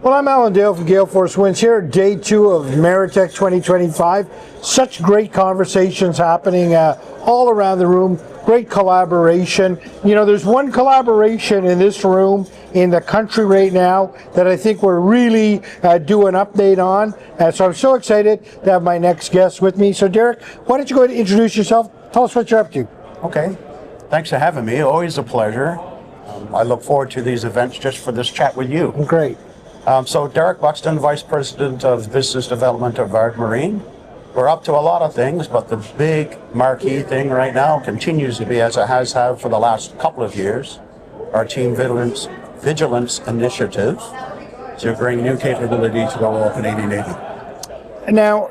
Well, I'm Alan Dale from Gale Force Winds here, day 2 of Maritech 2025. Such great conversations happening all around the room, great collaboration. You know, there's one collaboration in this room in the country right now that I think we're really due an update on. So I'm so excited to have my next guest with me. So Derek, why don't you go ahead and introduce yourself? Tell us what you're up to. Okay, thanks for having me. Always a pleasure. I look forward to these events just for this chat with you. Great. So Derek Buxton, Vice President of Business Development of Vard Marine. We're up to a lot of things, but the big marquee thing right now continues to be, as it has had for the last couple of years, our Team Vigilance Initiative to bring new capability to the Royal Canadian Navy. Now,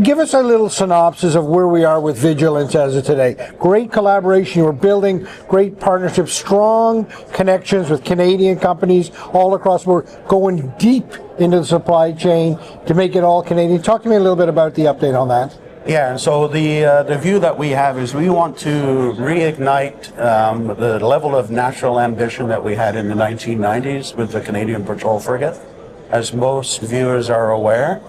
give us a little synopsis of where we are with Vigilance as of today. Great collaboration, you're building great partnerships, strong connections with Canadian companies all across the world, going deep into the supply chain to make it all Canadian. Talk to me a little bit about the update on that. Yeah, and so the view that we have is we want to reignite the level of national ambition that we had in the 1990s with the Canadian Patrol Frigate. As most viewers are aware,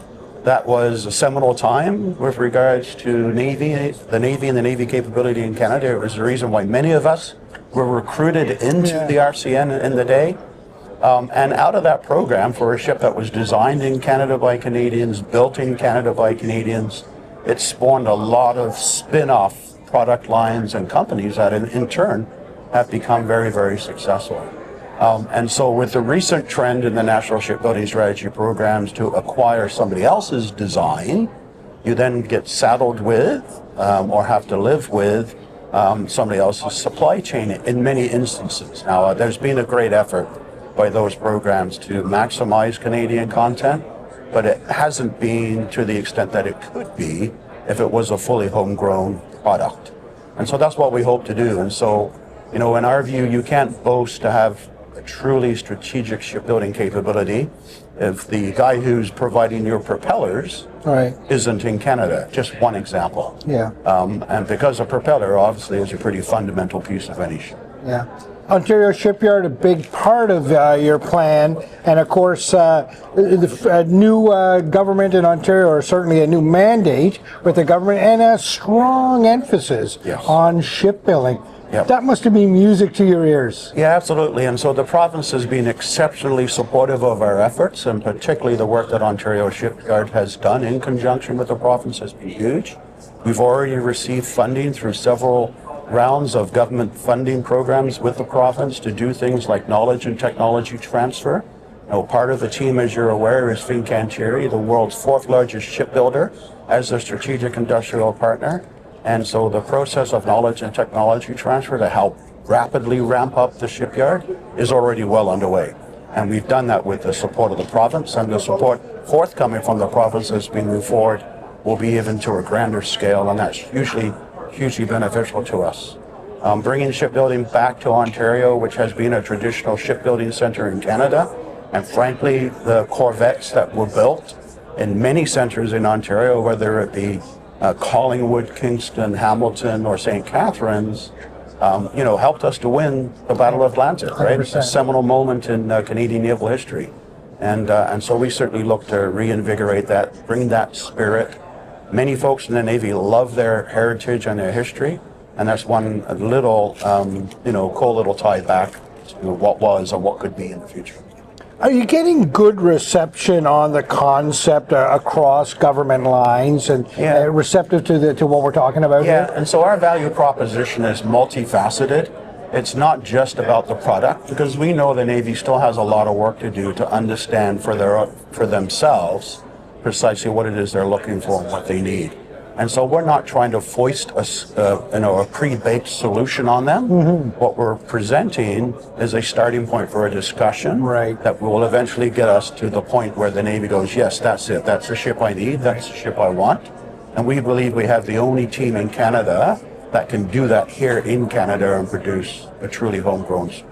that was a seminal time with regards to the Navy and the Navy capability in Canada. It was the reason why many of us were recruited into the RCN in the day. And out of that program, for a ship that was designed in Canada by Canadians, built in Canada by Canadians, it spawned a lot of spin-off product lines and companies that in turn have become very, very successful. And so with the recent trend in the National Shipbuilding Strategy programs to acquire somebody else's design, you then get saddled with or have to live with somebody else's supply chain in many instances. Now, there's been a great effort by those programs to maximize Canadian content, but it hasn't been to the extent that it could be if it was a fully homegrown product. And so that's what we hope to do. And so, you know, in our view, you can't boast to have a truly strategic shipbuilding capability if the guy who's providing your propellers isn't in Canada. Just one example. Yeah. And because a propeller obviously is a pretty fundamental piece of any ship. Yeah. Ontario Shipyard, a big part of your plan, and of course the new government in Ontario, or certainly a new mandate with the government, and a strong emphasis on shipbuilding. Yep. That must have been music to your ears. Yeah, absolutely. And so the province has been exceptionally supportive of our efforts, and particularly the work that Ontario Shipyard has done in conjunction with the province has been huge. We've already received funding through several rounds of government funding programs with the province to do things like knowledge and technology transfer. Now, part of the team, as you're aware, is Fincantieri, the world's 4th largest shipbuilder, as a strategic industrial partner. And so the process of knowledge and technology transfer to help rapidly ramp up the shipyard is already well underway. And we've done that with the support of the province, and the support forthcoming from the province as we move forward will be even to a grander scale, and that's hugely beneficial to us. Bringing shipbuilding back to Ontario, which has been a traditional shipbuilding center in Canada, and frankly, the corvettes that were built in many centers in Ontario, whether it be Collingwood, Kingston, Hamilton, or St. Catharines, helped us to win the Battle of Atlantic, right? 100%. A seminal moment in Canadian naval history. And so we certainly look to reinvigorate that, bring that spirit. Many folks in the Navy love their heritage and their history, and that's one little, cool little tie back to what was and what could be in the future. Are you getting good reception on the concept across government lines and receptive to what we're talking about here? Yeah, and so our value proposition is multifaceted. It's not just about the product, because we know the Navy still has a lot of work to do to understand for themselves precisely what it is they're looking for and what they need. And so we're not trying to foist a pre-baked solution on them. Mm-hmm. What we're presenting is a starting point for a discussion that will eventually get us to the point where the Navy goes, yes, that's it. That's the ship I need. That's the ship I want. And we believe we have the only team in Canada that can do that here in Canada and produce a truly homegrown ship.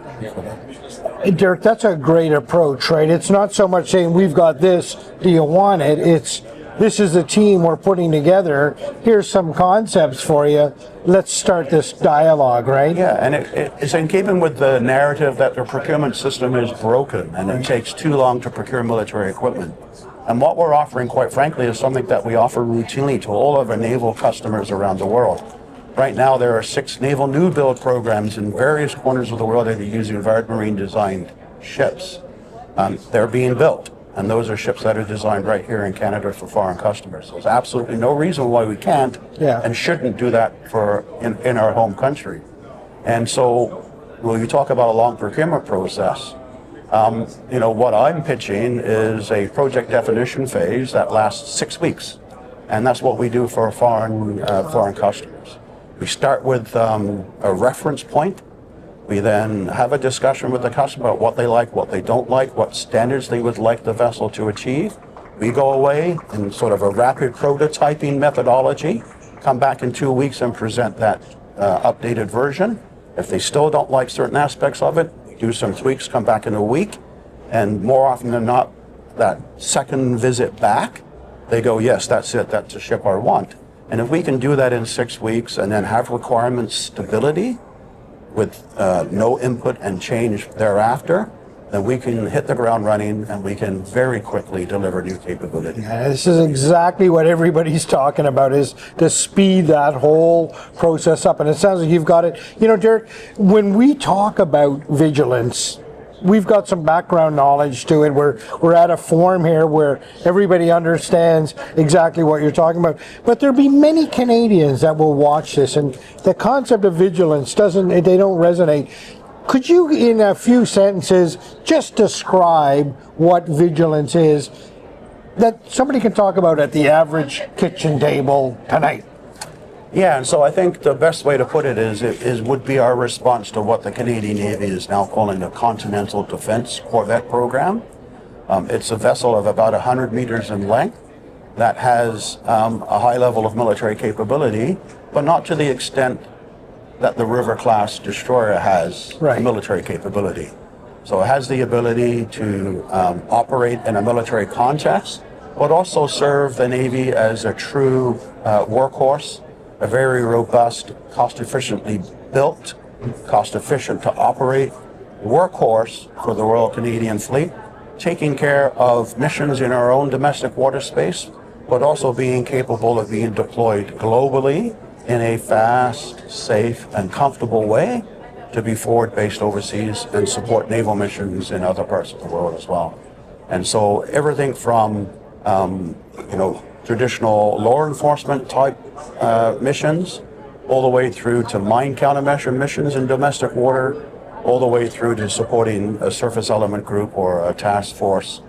Hey, Dirk, that's a great approach, right? It's not so much saying we've got this, do you want it? It's this is the team we're putting together. Here's some concepts for you. Let's start this dialogue, right? Yeah, and it's in keeping with the narrative that the procurement system is broken and it takes too long to procure military equipment. And what we're offering, quite frankly, is something that we offer routinely to all of our naval customers around the world. Right now, there are 6 naval new build programs in various corners of the world that are using Vard Marine designed ships. They're being built, and those are ships that are designed right here in Canada for foreign customers. There's absolutely no reason why we can't and shouldn't do that in our home country. And so when you talk about a long procurement process, what I'm pitching is a project definition phase that lasts 6 weeks, and that's what we do for foreign customers. We start with a reference point. We then have a discussion with the customer about what they like, what they don't like, what standards they would like the vessel to achieve. We go away in sort of a rapid prototyping methodology, come back in 2 weeks and present that updated version. If they still don't like certain aspects of it, we do some tweaks, come back in a week, and more often than not, that second visit back, they go, yes, that's it, that's a ship I want. And if we can do that in 6 weeks and then have requirement stability with no input and change thereafter, then we can hit the ground running and we can very quickly deliver new capability. Yeah, this is exactly what everybody's talking about, is to speed that whole process up. And it sounds like you've got it. You know, Derek, when we talk about vigilance, we've got some background knowledge to it. We're at a forum here where everybody understands exactly what you're talking about. But there'll be many Canadians that will watch this, and the concept of vigilance they don't resonate. Could you, in a few sentences, just describe what vigilance is that somebody can talk about at the average kitchen table tonight? Yeah, and so I think the best way to put it would be our response to what the Canadian Navy is now calling the Continental Defense Corvette Program. It's a vessel of about 100 meters in length that has a high level of military capability, but not to the extent that the River-class destroyer has military capability. So it has the ability to operate in a military context, but also serve the Navy as a true workhorse, a very robust, cost-efficiently built, cost-efficient to operate workhorse for the Royal Canadian Fleet, taking care of missions in our own domestic water space, but also being capable of being deployed globally in a fast, safe, and comfortable way to be forward-based overseas and support naval missions in other parts of the world as well. And so everything from, traditional law enforcement type missions, all the way through to mine countermeasure missions in domestic water, all the way through to supporting a surface element group or a task force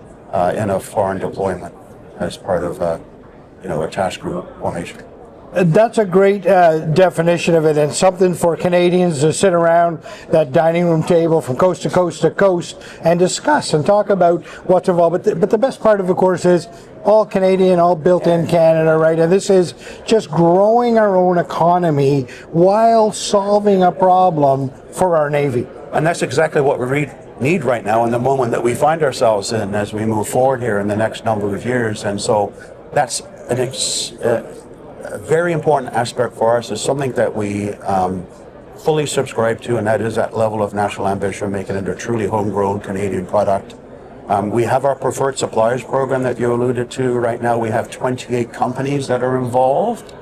in a foreign deployment as part of a task group formation. That's a great definition of it, and something for Canadians to sit around that dining room table from coast to coast to coast and discuss and talk about what's involved. But the best part of course, is all Canadian, all built in Canada, right? And this is just growing our own economy while solving a problem for our Navy. And that's exactly what we need right now in the moment that we find ourselves in as we move forward here in the next number of years. And so that's a very important aspect for us, is something that we fully subscribe to, and that is that level of national ambition, making it a truly homegrown Canadian product. We have our preferred suppliers program that you alluded to. Right now we have 28 companies that are involved.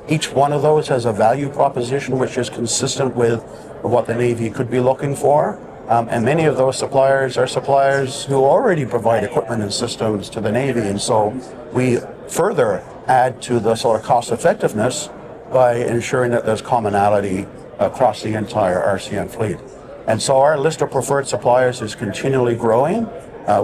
Each one of those has a value proposition which is consistent with what the Navy could be looking for. And many of those suppliers are suppliers who already provide equipment and systems to the Navy. And so we further add to the sort of cost effectiveness by ensuring that there's commonality across the entire RCN fleet. And so our list of preferred suppliers is continually growing.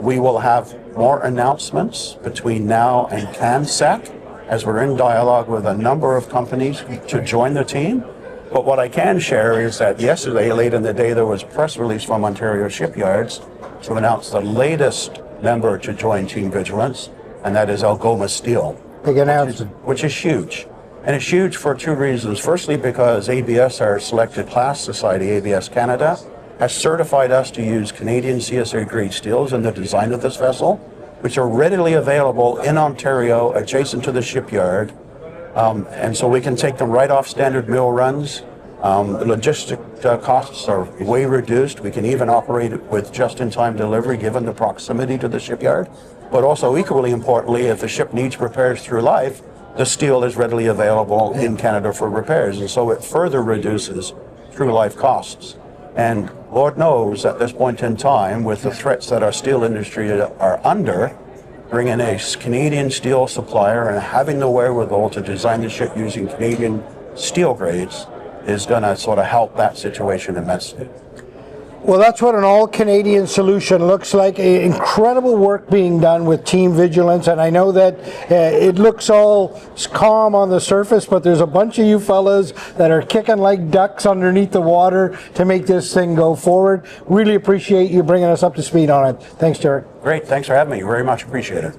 We will have more announcements between now and CANSEC as we're in dialogue with a number of companies to join the team. But what I can share is that yesterday, late in the day, there was a press release from Ontario Shipyards to announce the latest member to join Team Vigilance, and that is Algoma Steel. Big announcement. Which is huge. And it's huge for two reasons. Firstly, because ABS, our selected class society, ABS Canada, has certified us to use Canadian CSA grade steels in the design of this vessel. which are readily available in Ontario, adjacent to the shipyard. And so we can take them right off standard mill runs. The logistic costs are way reduced. We can even operate it with just-in-time delivery given the proximity to the shipyard. But also equally importantly, if the ship needs repairs through life, the steel is readily available in Canada for repairs. And so it further reduces through life costs. And Lord knows at this point in time, with the threats that our steel industry are under, bringing a Canadian steel supplier and having the wherewithal to design the ship using Canadian steel grades is going to sort of help that situation immensely. Well, that's what an all-Canadian solution looks like. Incredible work being done with Team Vigilance, and I know that it looks all calm on the surface, but there's a bunch of you fellas that are kicking like ducks underneath the water to make this thing go forward. Really appreciate you bringing us up to speed on it. Thanks, Derek. Great. Thanks for having me. Very much appreciate it.